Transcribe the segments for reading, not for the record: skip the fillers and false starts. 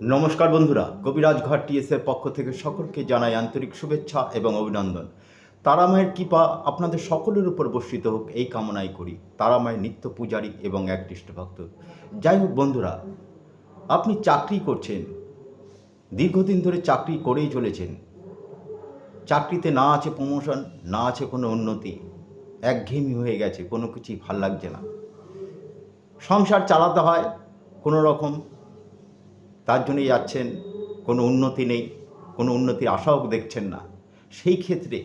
নমস্কার বন্ধুরা, কবিরাজ ঘর টিএসের পক্ষ থেকে সকলকে জানাই আন্তরিক শুভেচ্ছা এবং অভিনন্দন। তারামায়ের কৃপা আপনাদের সকলের উপর বর্ষিত হোক এই কামনাই করি। তারামায়ের নিত্য পূজারী এবং একনিষ্ঠ ভক্ত। যাই হোক বন্ধুরা, আপনি চাকরি করছেন, দীর্ঘদিন ধরে চাকরি করেই চলেছেন। চাকরিতে না আছে প্রমোশন, না আছে কোনো উন্নতি, একঘেয়েমি হয়ে গেছে, কোনো কিছুই ভাল লাগছে না। সংসার চালাতে হয় কোনো রকম, তার জন্যই যাচ্ছেন, কোনো উন্নতি নেই, কোনো উন্নতির আশাও দেখছেন না। সেই ক্ষেত্রে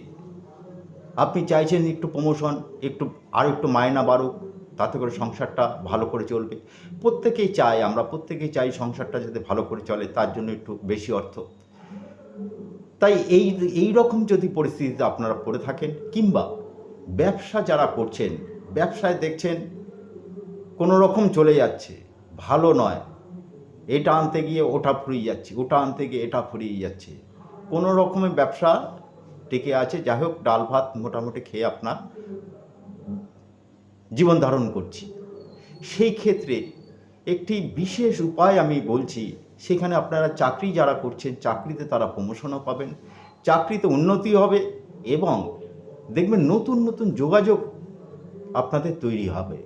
আপনি চাইছেন একটু প্রমোশন, একটু মায়না বাড়ুক, তাতে করে সংসারটা ভালো করে চলবে। প্রত্যেকেই চাই, আমরা প্রত্যেকেই চাই সংসারটা যাতে ভালো করে চলে, তার জন্য একটু বেশি অর্থ। তাই এই রকম যদি পরিস্থিতিতে আপনারা পড়ে থাকেন, কিংবা ব্যবসা যারা করছেন, ব্যবসায় দেখছেন কোনো রকম চলে যাচ্ছে, ভালো নয়, এটা আনতে গিয়ে ওটা ফুরিয়ে যাচ্ছে, ওটা আনতে গিয়ে এটা ফুরিয়ে যাচ্ছে, কোনো রকমের ব্যবসা টিকে আছে, যাই হোক ডাল ভাত মোটামুটি খেয়ে আপনার জীবন ধারণ করছি। সেই ক্ষেত্রে একটি বিশেষ উপায় আমি বলছি, সেখানে আপনারা চাকরি যারা করছেন, চাকরিতে তারা প্রমোশনও পাবেন, চাকরিতে উন্নতি হবে, এবং দেখবেন নতুন নতুন যোগাযোগ আপনাদের তৈরি হবে।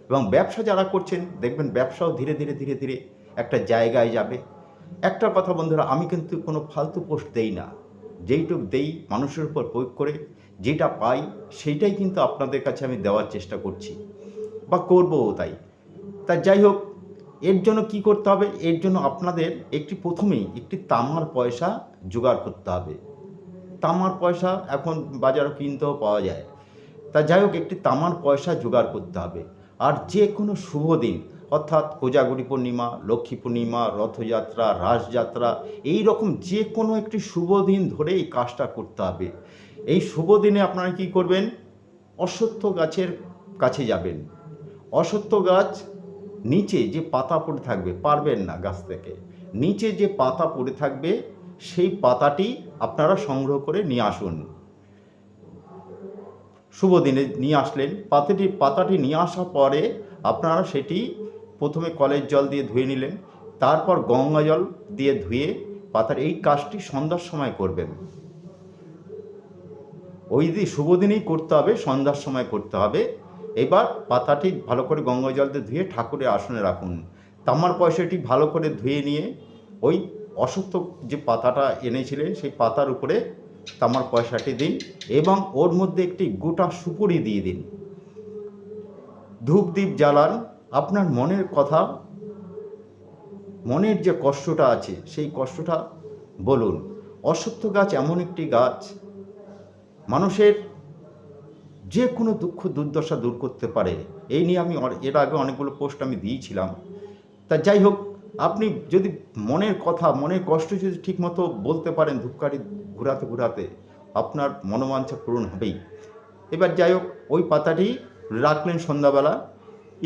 এবং ব্যবসা যারা করছেন, দেখবেন ব্যবসাও ধীরে ধীরে ধীরে ধীরে একটা জায়গায় যাবে। একটা কথা বন্ধুরা, আমি কিন্তু কোনো ফালতু পোস্ট দেই না, যেইটুক দেই মানুষের উপর প্রয়োগ করে যেটা পাই সেইটাই কিন্তু আপনাদের কাছে আমি দেওয়ার চেষ্টা করছি বা করবও। তাই যাই হোক, এর জন্য কি করতে হবে? এর জন্য আপনাদের প্রথমেই একটি তামার পয়সা জোগাড় করতে হবে। তামার পয়সা এখন বাজারে কিনতেও পাওয়া যায়। তা যাই হোক, একটি তামার পয়সা জোগাড় করতে হবে। আর যে কোনো শুভ দিন, অর্থাৎ কোজাগরী পূর্ণিমা, লক্ষ্মী পূর্ণিমা, রথযাত্রা, রাসযাত্রা, এই রকম যে কোনো একটি শুভ দিন ধরে এই কাজটা করতে হবে। এই শুভ দিনে আপনারা কি করবেন? অশ্বত্থ গাছের কাছে যাবেন। অশ্বত্থ গাছ নিচে যে পাতা পড়ে থাকবে, পারবেন না গাছ থেকে, নিচে যে পাতা পড়ে থাকবে সেই পাতাটি আপনারা সংগ্রহ করে নিয়ে আসুন। শুভ দিনে নিয়ে আসলেন, পাতাটি নিয়ে আসার পরে আপনারা সেটি প্রথমে কলের জল দিয়ে ধুয়ে নিলেন, তারপর গঙ্গা জল দিয়ে ধুয়ে পাতার এই কাজটি সন্ধ্যার সময় করবেন। ওই দিন শুভ দিনেই করতে হবে, সন্ধ্যার সময় করতে হবে। এবার পাতাটি ভালো করে গঙ্গা জল দিয়ে ধুয়ে ঠাকুরের আসনে রাখুন। তামার পয়সাটি ভালো করে ধুয়ে নিয়ে ওই অশ্বত্থ যে পাতাটা এনেছিলেন সেই পাতার উপরে তামার পয়সাটি দিন, এবং ওর মধ্যে একটি গোটা সুপুরি দিয়ে দিন। ধূপ দ্বীপ জ্বালান, আপনার মনের কথা, মনের যে কষ্টটা আছে সেই কষ্টটা বলুন। অশ্বত্থ গাছ এমন একটি গাছ, মানুষের যে কোনো দুঃখ দুর্দশা দূর করতে পারে। এই নিয়ে আমি এর আগে অনেকগুলো পোস্ট আমি দিয়েছিলাম। তা যাই হোক, আপনি যদি মনের কথা, মনের কষ্ট যদি ঠিকমতো বলতে পারেন, ধূপকাঠি ঘুরাতে ঘুরাতে আপনার মনোবাঞ্ছা পূরণ হবেই। এবার যাই হোক, ওই পাতাটি রাখলেন সন্ধ্যাবেলা।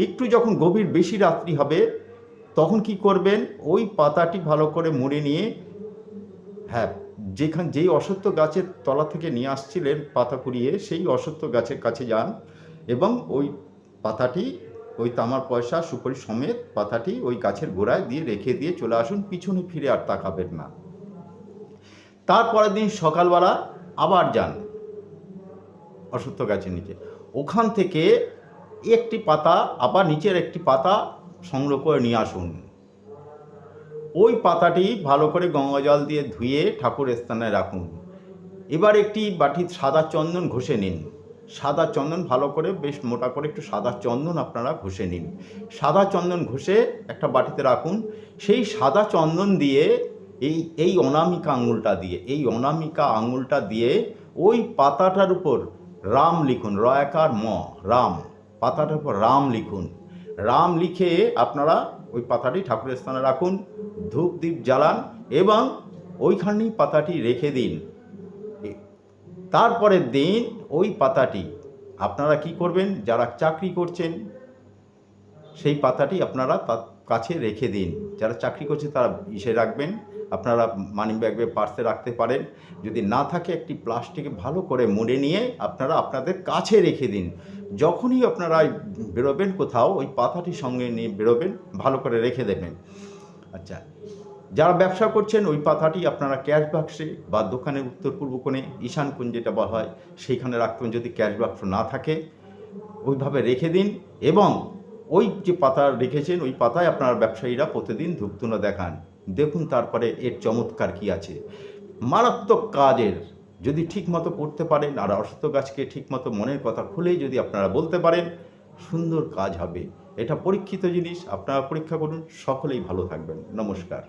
একটু যখন গভীর বেশি রাত্রি হবে, তখন কি করবেন? ওই পাতাটি ভালো করে মুড়ে নিয়ে, হ্যাঁ, যেই অশ্বত্থ গাছের তলা থেকে নিয়ে আসছিলেন পাতা কুড়িয়ে, সেই অশ্বত্থ গাছের কাছে যান, এবং ওই পাতাটি, ওই তামার পয়সা সুপারি সমেত পাতাটি ওই গাছের গোড়ায় দিয়ে রেখে দিয়ে চলে আসুন, পিছনে ফিরে আর তাকাবেন না। তারপরের দিন সকালবেলা আবার যান অশ্বত্থ গাছের নিচে, ওখান থেকে একটি পাতা, আবার নিচের একটি পাতা সংগ্রহ করে নিয়ে আসুন। ওই পাতাটি ভালো করে গঙ্গা জল দিয়ে ধুয়ে ঠাকুরের স্থানে রাখুন। এবার একটি বাটি সাদা চন্দন ঘষে নিন। সাদা চন্দন ভালো করে, বেশ মোটা করে একটু সাদা চন্দন আপনারা ঘষে নিন। সাদা চন্দন ঘষে একটা বাটিতে রাখুন। সেই সাদা চন্দন দিয়ে এই অনামিকা আঙুলটা দিয়ে ওই পাতাটার উপর রাম লিখুন, রয়াকার ম, রাম, পাতাটার উপর রাম লিখুন। রাম লিখে আপনারা ওই পাতাটি ঠাকুরের স্থানে রাখুন, ধূপ দ্বীপ জ্বালান, এবং ওইখানেই পাতাটি রেখে দিন। তারপরের দিন ওই পাতাটি আপনারা কি করবেন? যারা চাকরি করছেন সেই পাতাটি আপনারা তার কাছে রেখে দিন। যারা চাকরি করছে তারা ইসে রাখবেন, আপনারা মানি ব্যাগে, পার্সে রাখতে পারেন। যদি না থাকে, একটি প্লাস্টিকে ভালো করে মুড়ে নিয়ে আপনারা আপনাদের কাছে রেখে দিন। যখনই আপনারা বেরোবেন কোথাও, ওই পাতাটি সঙ্গে নিয়ে বেরোবেন, ভালো করে রেখে দেবেন। আচ্ছা, যারা ব্যবসা করছেন ওই পাতাটি আপনারা ক্যাশ বাক্সে বা দোকানের উত্তর পূর্ব কোণে ঈশান কোণ যেটা বলা হয় সেইখানে রাখবেন। যদি ক্যাশ বাক্স না থাকে ওইভাবে রেখে দিন, এবং ওই যে পাতা রেখেছেন ওই পাতায় আপনার ব্যবসায়ীরা প্রতিদিন ধূপধুনো দেখান। দেখুন তারপরে এর চমৎকার কি আছে। মারাত্মক কাজের যদি ঠিকমতো করতে পারেন আর অশ্বত্থ গাছকে ঠিকমতো মনের কথা খুলেই যদি আপনারা বলতে পারেন, সুন্দর কাজ হবে। এটা পরীক্ষিত জিনিস, আপনারা পরীক্ষা করুন। সকলেই ভালো থাকবেন। নমস্কার।